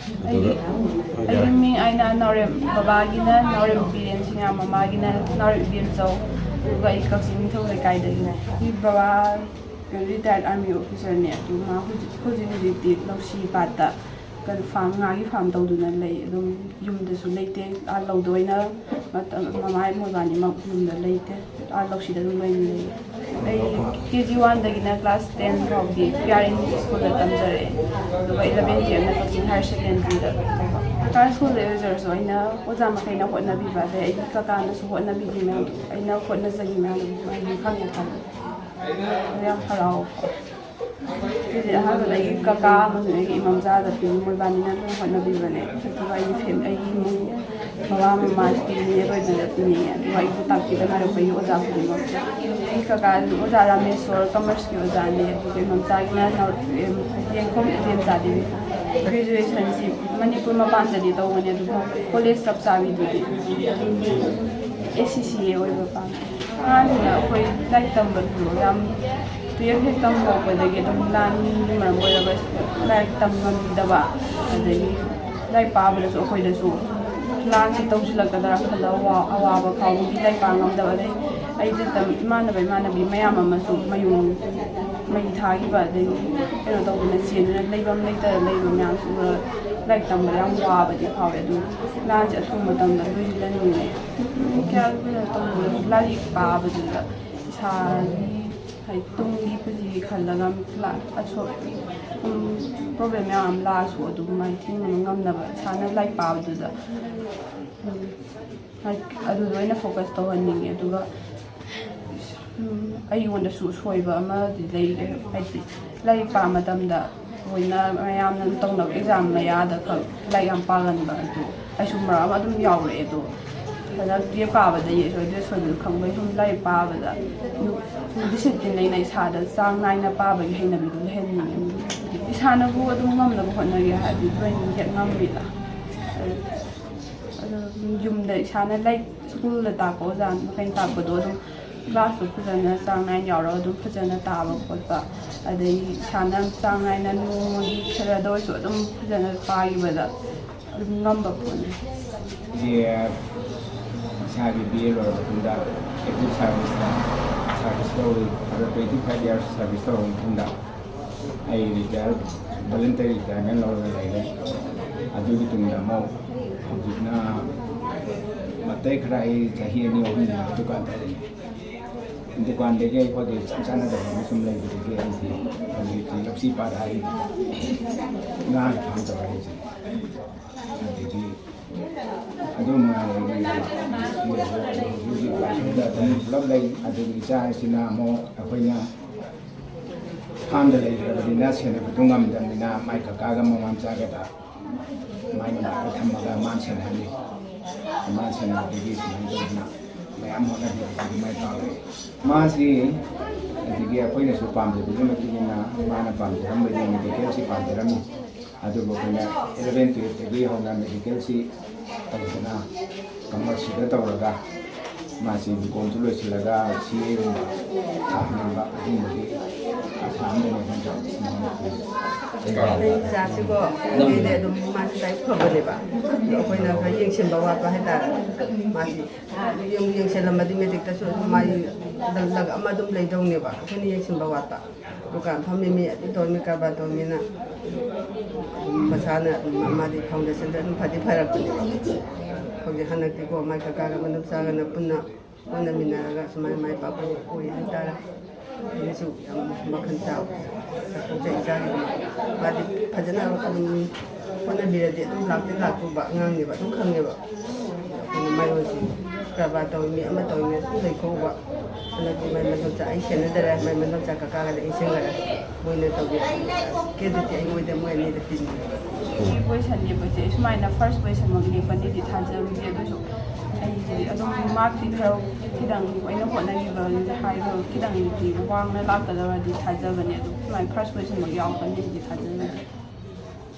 ꯑꯩꯒꯤ ꯃꯤꯡ ꯑꯩꯅ ꯅꯥꯎꯔꯦꯝ ꯕꯕꯥꯒꯤꯅ ꯅꯥꯎꯔꯦꯝ ꯕꯤꯔꯦꯟ ꯁꯤꯡꯉꯥ ꯃꯃꯥꯒꯤꯅ ꯅꯥꯎꯔꯦꯝ ꯏꯕꯦꯝꯆꯧ ꯑꯗꯨꯒ ꯑꯩ ꯀꯛꯆꯤꯡ ꯅꯤꯡꯊꯧ ꯂꯩꯀꯥꯏꯗꯒꯤꯅꯦ ꯑꯩꯒꯤ ꯕꯕꯥ ꯔꯤꯇꯥꯌꯔꯠ ꯑꯥꯔꯃꯤ ꯑꯣꯐꯤꯁꯔꯅꯦ ꯑꯗꯨ ꯃꯥ ꯍꯧꯖꯤꯛꯇꯤ ꯂꯧꯁꯤ ꯄꯥꯠꯇ ꯐꯥꯝ ꯉꯥꯒꯤ ꯐꯥꯝ ꯇꯧꯗꯨꯅ ꯂꯩ ꯑꯗꯨꯝ ꯌꯨꯝꯗꯁꯨ ꯂꯩꯇꯦ ꯂꯧꯗ ꯑꯣꯏꯅ ꯃꯣꯏꯕꯥꯅꯤꯃꯛ ꯌꯨꯝꯗ ꯂꯩꯇꯦ ꯂꯧꯁꯤꯗ ꯑꯗꯨꯝ ꯂꯣꯏꯅ ꯂꯩ ꯑꯩ KG 1ꯗꯒꯤꯅ ꯀ꯭ꯂꯥꯁ 10 ꯐꯥꯎꯗꯤ PRN ꯁ꯭ꯀꯨꯜꯗ ꯇꯝꯖꯔꯛꯑꯦ ꯑꯗꯨꯒ 11 12ꯅ ꯀꯛꯆꯤꯡ ꯍꯥꯌꯔ ꯁꯦꯀꯦꯟꯗꯔꯤꯗ ꯇꯧꯕ ꯁꯔꯀꯥꯔ ꯁ꯭ꯀꯨꯜꯗ ꯑꯣꯏꯖꯔꯁꯨ ꯑꯩꯅ ꯑꯣꯖꯥ ꯃꯈꯩꯅ ꯍꯣꯠꯅꯕꯤꯕ ꯑꯗꯩ ꯑꯩꯒꯤ ꯀꯀꯥꯅꯁꯨ ꯍꯣꯠꯅꯕꯤꯕ ꯃꯌꯥꯝꯗꯣ ꯑꯩꯅ ꯍꯣꯠꯅꯖꯈꯤ ꯃꯌꯥꯝꯗꯣ ꯑꯩꯒꯤ ꯈꯪꯉꯦ ꯌꯥꯝ ꯍꯔꯥꯎꯕ ꯍꯧꯖꯤꯛ ꯑꯍꯥꯟꯕꯗ ꯑꯩꯒꯤ ꯀꯀꯥ ꯑꯃꯁꯨꯡ ꯑꯩꯒꯤ ꯏꯃꯝꯆꯥꯗ ꯄꯤꯕ ꯃꯣꯏꯕꯥꯅꯤꯅ ꯑꯗꯨꯝ ꯍꯣꯠꯅꯕꯤꯕꯅꯦ ꯑꯗꯨꯒ ꯑꯩꯒꯤ ꯏꯃꯨꯡ ꯕꯕꯥ ꯃꯃꯥꯁꯨ ꯄꯤꯅꯤꯡꯉꯦ ꯂꯣꯏꯅꯅ ꯄꯤꯅꯤꯡꯉꯦ ꯑꯗꯨꯒ ꯑꯩꯕꯨ ꯇꯥꯛꯄꯤꯗꯅ ꯑꯩꯈꯣꯏꯒꯤ ꯑꯣꯖꯥ ꯈꯨꯗꯤꯡꯃꯛꯁꯦ ꯑꯩꯒꯤ ꯀꯀꯥ ꯑꯣꯖꯥ ꯔꯥꯃꯦꯁꯣꯔ ꯀꯃꯔꯁꯀꯤ ꯑꯣꯖꯥꯅꯤ ꯑꯗꯨꯒ ꯏꯃꯝꯆꯥꯒꯤꯅ ꯌꯦꯡꯈꯣꯝ ꯏꯕꯦꯝꯆꯥꯗꯤ ꯒ꯭ꯔꯦꯖꯨꯑꯦꯁꯟꯁꯤ ꯃꯅꯤꯄꯨꯔ ꯃꯄꯥꯟꯗꯗꯤ ꯇꯧꯕꯅꯦ ꯑꯗꯨꯒ ꯀꯣꯂꯦꯖ ꯆꯞ ꯆꯥꯕꯤꯗꯨꯗꯤ HSE ꯑꯣꯏꯕ ꯄꯥꯝꯃꯦ ꯑꯍꯥꯟꯕꯗ ꯑꯩꯈꯣই ꯂꯥꯏꯔꯤꯛ ꯇꯝꯕꯗꯨ ꯌꯥꯝ 12 ꯍꯦꯛ ꯇꯝ ꯍꯧꯔꯛꯄꯗꯒꯤ ꯑꯗꯨꯝ ꯂꯥꯟꯒꯤ ꯃꯔꯝ ꯑꯣꯏꯔꯒ ꯂꯥꯏꯔꯤꯛ ꯇꯝ ꯉꯝꯗꯕ ꯑꯗꯒꯤ ꯂꯥꯏꯔꯤꯛ ꯄꯥꯕꯗꯁꯨ ꯑꯩꯈꯣꯏꯗꯁꯨ ꯂꯥꯟꯁꯤ ꯇꯧꯁꯤꯜꯂꯛꯀꯗ꯭ꯔꯥ ꯈꯜꯂ ꯑꯋꯥꯕ ꯐꯥꯎꯕꯒꯤ ꯂꯥꯏꯔꯤꯛ ꯄꯥ ꯉꯝꯗꯕ ꯑꯗꯩ ꯑꯩꯗ ꯏꯃꯥꯟꯅꯕꯤ ꯃꯌꯥꯝ ꯑꯃꯁꯨ ꯃꯌꯨꯝ ꯃꯩ ꯊꯥꯈꯤꯕ ꯑꯗꯒꯤ ꯀꯩꯅꯣ ꯇꯧꯗꯅ ꯆꯦꯟꯗꯨꯅ ꯂꯩꯐꯝ ꯂꯩꯇꯔ ꯂꯩꯕ ꯃꯌꯥꯝꯁꯨ ꯂꯥꯏꯔꯤꯛ ꯇꯝꯕꯗ ꯌꯥꯝ ꯋꯥꯕꯗꯤ ꯐꯥꯎꯋꯦ ꯑꯗꯨ ꯂꯥꯟꯁꯤ ꯑꯊꯨꯕ ꯃꯇꯝꯗ ꯂꯣꯏꯁꯤꯜꯍꯟꯅꯤꯡꯉꯦ ꯀꯌꯥ ꯀꯩꯅꯣ ꯇꯧꯕꯗꯁꯨ ꯂꯥꯏꯔꯤꯛ ꯄꯥꯕꯗꯨꯗ ꯏꯁꯥꯒꯤ ꯇꯨꯡꯒꯤ ꯄꯨꯟꯁꯤꯒꯤ ꯈꯜꯂꯒ ꯄ꯭ꯔꯣꯕ꯭ꯂꯦꯝ ꯃꯌꯥꯝ ꯑꯃ ꯂꯥꯛꯑꯁꯨ ꯑꯗꯨꯃꯥꯏꯅ ꯊꯦꯡꯅꯕ ꯉꯝꯅꯕ ꯏꯁꯥꯅ ꯂꯥꯏꯔꯤꯛ ꯄꯥꯕꯗꯨꯗ ꯑꯗꯨꯗ ꯑꯣꯏꯅ ꯐꯣꯀꯁ ꯇꯧꯍꯟꯅꯤꯡꯉꯦ ꯑꯗꯨꯒ ꯑꯩꯉꯣꯟꯗꯁꯨ ꯁꯣꯏꯕ ꯑꯃꯗꯤ ꯂꯩꯔꯦ ꯍꯥꯏꯗꯤ ꯂꯥꯏꯔꯤꯛ ꯄꯥꯕ ꯃꯇꯝꯗ ꯑꯩꯈꯣꯏꯅ ꯃꯌꯥꯝꯅ ꯇꯧꯅꯕ ꯑꯦꯛꯖꯥꯝ ꯃꯌꯥꯗ ꯈꯛ ꯂꯥꯏꯔꯤꯛ ꯌꯥꯝ ꯄꯥꯒꯟꯕ ꯑꯗꯨ ꯑꯩꯁꯨ ꯃꯔꯛ ꯑꯃ ꯑꯗꯨꯝ ꯌꯥꯎꯔꯛꯑꯦ ꯑꯗꯣ ꯐꯖꯅ ꯄꯥꯕꯗ ꯁꯣꯏꯕꯗꯨ ꯈꯪꯕꯩ ꯁꯨꯝ ꯂꯥꯏꯔꯤꯛ ꯄꯥꯕꯗ ꯗꯤꯁꯤꯄ꯭ꯂꯤꯟ ꯂꯩꯅ ꯏꯁꯥꯗ ꯆꯥꯡ ナꯏꯅ ꯄꯥꯕꯒꯤ ꯍꯩꯅꯕꯤꯗꯨ ꯂꯩꯍꯟꯅꯤꯡꯉꯦ ꯏꯁꯥꯅꯕꯨ ꯑꯗꯨꯝ ꯉꯝꯅꯕ ꯍꯣꯠꯅꯒꯦ ꯍꯥꯏꯔꯗꯤ ꯂꯣꯏꯅ ꯍꯦꯛ ꯉꯝꯃꯤꯗ ꯑꯗꯨ ꯌꯨꯝꯗ ꯏꯁꯥꯅ ꯂꯥꯏꯔꯤꯛ ꯁ꯭ꯀꯨꯜꯗ ꯇꯥꯛꯄ ꯑꯣꯖꯥ ꯃꯈꯩꯅ ꯇꯥꯛꯄꯗꯣ ꯑꯗꯨꯝ ꯀ꯭ꯂꯥꯁꯇꯨ ꯐꯖꯅ ꯆꯥꯡ ꯅꯥꯏꯅ ꯌꯥꯎꯔꯒ ꯑꯗꯨꯝ ꯐꯖꯅ ꯇꯥꯕ ꯈꯣꯠꯄ ꯑꯗꯒꯤ ꯏꯁꯥꯅ ꯆꯥꯡ ꯅꯥꯏꯅ ꯅꯣꯡꯃꯒꯤ ꯈꯔꯗ ꯑꯣꯏꯔꯁꯨ ꯑꯗꯨꯝ ꯐꯖꯅ ꯄꯥꯈꯤꯕꯗ ꯑꯗꯨꯝ ꯉꯝꯕ ꯄꯣꯠꯅꯤ ꯏꯁꯥꯒꯤ BA ꯂꯣꯏꯔꯕ ꯃꯇꯨꯡꯗ ꯑꯦꯛꯇꯤꯚ ꯁꯥꯔꯚꯤꯁꯇ ꯁꯥꯔꯚꯤꯁ ꯇꯧꯔꯤ 25 years ꯁꯥꯔꯚꯤꯁ ꯇꯧꯔꯕ ꯃꯇꯨꯡꯗ ꯑꯩ ꯚꯣꯂꯨꯟꯇꯔꯤ ꯔꯤꯇꯥꯌꯔꯃꯦꯟ ꯂꯧꯔꯒ ꯂꯩꯔꯦ ꯑꯗꯨꯒꯤ ꯇꯨꯡꯗ ꯑꯃꯨꯛ ꯍꯧꯖꯤꯛꯅ ꯃꯇꯩ ꯈꯔ ꯑꯩ ꯆꯍꯤ 2-3 ꯗꯨꯀꯥꯟ ꯇꯧꯔꯛꯏ ꯗꯨꯀꯥꯟꯗꯒꯤ ꯑꯩꯈꯣꯏꯒꯤ ꯆꯥꯟꯅꯗꯕ ꯑꯃ ꯁꯨꯝ ꯂꯩꯕꯗꯒꯤ ꯑꯩꯁꯤ ꯍꯧꯖꯤꯛꯇꯤ ꯂꯧꯁꯤ ꯄꯥꯠ ꯍꯥꯏꯔꯤꯕ ꯉꯥꯒꯤ ꯐꯥꯝ ꯇꯧꯔꯛꯏꯁꯦ ꯑꯗꯒꯤ ꯑꯗꯨꯝ ꯍꯧꯖꯤꯛ ꯑꯗꯨꯝ ꯄꯨꯂꯞ ꯂꯩ ꯑꯗꯨꯒꯤ ꯏꯆꯥꯁꯤꯅ ꯑꯃꯨꯛ ꯑꯩꯈꯣꯏꯅ ꯐꯥꯝꯗ ꯂꯩꯈ꯭ꯔꯕꯅꯤꯅ ꯁꯦꯟꯅꯕꯗꯨ ꯉꯝꯗꯕꯅꯤ나 ꯃꯥꯏ ꯀꯀꯥꯒ ꯃꯃꯥꯝꯆꯥꯒꯗ ꯃꯥꯏ ꯃꯅꯥꯛꯇ ꯊꯝꯃꯒ ꯃꯥꯅ ꯁꯦꯟꯅꯍꯜꯂꯤ ꯃꯥꯅ ꯁꯦꯟꯅꯕꯗꯒꯤ ꯁꯨꯃꯥꯏꯅ ꯇꯧꯗꯅ ꯃꯌꯥꯝ ꯍꯣꯠꯅꯕꯤꯕꯗꯒꯤ ꯃꯥꯏ ꯄꯥꯛꯂꯛꯏ ꯃꯥꯁꯤ ꯑꯗꯒꯤ ꯑꯩꯈꯣꯏꯅꯁꯨ ꯄꯥꯝꯖꯕꯒꯤ ꯃꯇꯨꯡ ꯏꯟꯅ ꯃꯥꯅ ꯄꯥꯝꯖꯔꯝꯕꯗꯤ ꯃꯦꯗꯤꯀꯦꯜꯁꯤ ꯄꯥꯝꯖꯔꯝꯃꯤ ꯑꯗꯨꯕꯨ ꯑꯩꯈꯣꯏꯅ 11-12ꯗꯒꯤ ꯍꯧꯅ ꯃꯦꯗꯤꯀꯦꯜꯁꯤ ꯇꯧꯗꯅ ꯀꯃꯔꯁꯁꯤꯗ ꯇꯧꯔꯒ ꯃꯥꯁꯤ BComꯁꯨ ꯂꯣꯏꯁꯤꯜꯂꯒ CA ꯒꯨꯝꯕ ꯊꯥꯍꯟꯅꯤꯡꯕ ꯑꯗꯨꯝꯕꯒꯤ ꯑꯁꯥ ꯑꯃꯗꯅꯤ ꯏꯆꯥꯁꯤꯀꯣ ꯄꯤꯛꯏꯉꯩꯗꯤ ꯑꯗꯨꯝ ꯃꯥꯁꯤ ꯂꯥꯏꯔꯤꯛ ꯐꯕꯅꯦꯕ ꯑꯩꯈꯣꯏꯅ ꯈꯔ ꯌꯦꯡꯁꯤꯟꯕ ꯋꯥꯠꯄ ꯍꯥꯏꯇꯥꯔꯦ ꯃꯥꯁꯤ ꯌꯦꯡꯁꯤꯜꯂꯝꯃꯗꯤ ꯃꯦꯇ꯭ꯔꯤꯛꯇꯁꯨ ꯑꯗꯨꯝ ꯃꯥꯒꯤ ꯂꯛ ꯑꯃ ꯑꯗꯨꯝ ꯂꯩꯗꯧꯅꯦꯕ ꯑꯩꯈꯣꯏꯅ ꯌꯦꯡꯁꯤꯟꯕ ꯋꯥꯠꯄ ꯗꯨꯀꯥꯟ ꯐꯝꯃꯤ ꯃꯤ ꯑꯗꯨꯝ ꯇꯧꯔꯃꯤ ꯀꯔꯕꯥꯔ ꯇꯧꯔꯃꯤꯅ ꯃꯁꯥꯅ ꯃꯥꯗꯤ ꯐꯥꯎꯟꯗꯦꯁꯟꯗ ꯑꯗꯨꯝ ꯐꯔꯛꯄꯅꯦꯕ ꯍꯧꯖꯤꯛ ꯍꯟꯗꯛꯇꯤꯀꯣ ꯃꯥꯏ ꯀꯀꯥꯒ ꯃꯅꯨꯡꯆꯥꯒꯅ ꯄꯨꯟꯅ ꯍꯣꯠꯅꯃꯤꯟꯅꯔꯒ ꯁꯨꯃꯥꯏꯅ ꯃꯥꯏ ꯄꯥꯛꯄ ꯑꯣꯏ ꯍꯥꯏꯇꯥꯔꯦ ꯑꯩꯅꯁꯨ ꯌꯥꯝ ꯃꯈꯜ ꯆꯥꯎꯖꯩ ꯏꯆꯥꯒꯤꯗꯃꯛ ꯃꯥꯗꯤ ꯐꯖꯅ ꯑꯗꯨꯝ ꯍꯣꯠꯅꯕꯤꯔꯗꯤ ꯑꯗꯨꯝ ꯂꯥꯛꯇꯧꯕ ꯑꯉꯥꯡꯅꯦꯕ ꯑꯗꯨꯝ ꯈꯪꯉꯦꯕ ꯑꯩꯈꯣꯏꯅ ꯃꯥꯏꯔꯣꯟꯁꯤ ꯀꯔꯕꯥꯔ ꯇꯧꯔꯤ ꯃꯤ ꯑꯃ ꯇꯧꯔꯤ ꯃꯤ ꯑꯗꯨꯝ ꯂꯩꯊꯣꯛꯎꯕ ꯍꯟꯗꯛꯇꯤ ꯃꯥꯏ ꯃꯅꯨꯡꯆꯥ ꯑꯩ ꯁꯦꯟꯅꯗꯔꯦ ꯃꯥꯏ ꯃꯅꯨꯡꯆꯥ ꯀꯀꯥꯒꯗ ꯏꯟꯁꯤꯟꯈꯔꯦ ꯃꯣꯏꯅ ꯇꯧꯕꯤ ꯀꯦꯗꯨꯗꯤ ꯑꯩꯉꯣꯟꯗ ꯃꯣꯏ ꯑꯅꯤꯗ ꯄꯤꯅꯤ ꯄꯣꯖꯤꯁꯟ ꯂꯦꯞꯄꯁꯦ ꯁꯨꯃꯥꯏꯅ ꯐꯥꯔꯁ ꯄꯣꯖꯤꯁꯟꯃꯛ ꯂꯦꯞꯄꯅꯤꯗꯤ ꯊꯥꯖꯔꯨꯗꯦ ꯑꯗꯨꯁꯨ ꯑꯩꯁꯦ ꯑꯗꯨꯝ ꯃꯥꯔꯛꯇꯤ ꯈꯔ ꯈꯤꯇꯪ ꯑꯩꯅ ꯍꯣꯠꯅꯈꯤꯕ ꯍꯥꯏꯕ ꯈꯤꯇꯪꯗꯤ ꯋꯥꯡꯅ ꯂꯥꯛꯀꯗꯕꯗꯤ ꯊꯥꯖꯕꯅꯦ ꯑꯗꯨ ꯁꯨꯃꯥꯏꯅ ꯐꯥꯔꯁ ꯄꯣꯖꯤꯁꯟꯃꯛ ꯌꯥꯎꯒꯅꯤꯗꯤ ꯊꯥꯖꯕꯅꯦ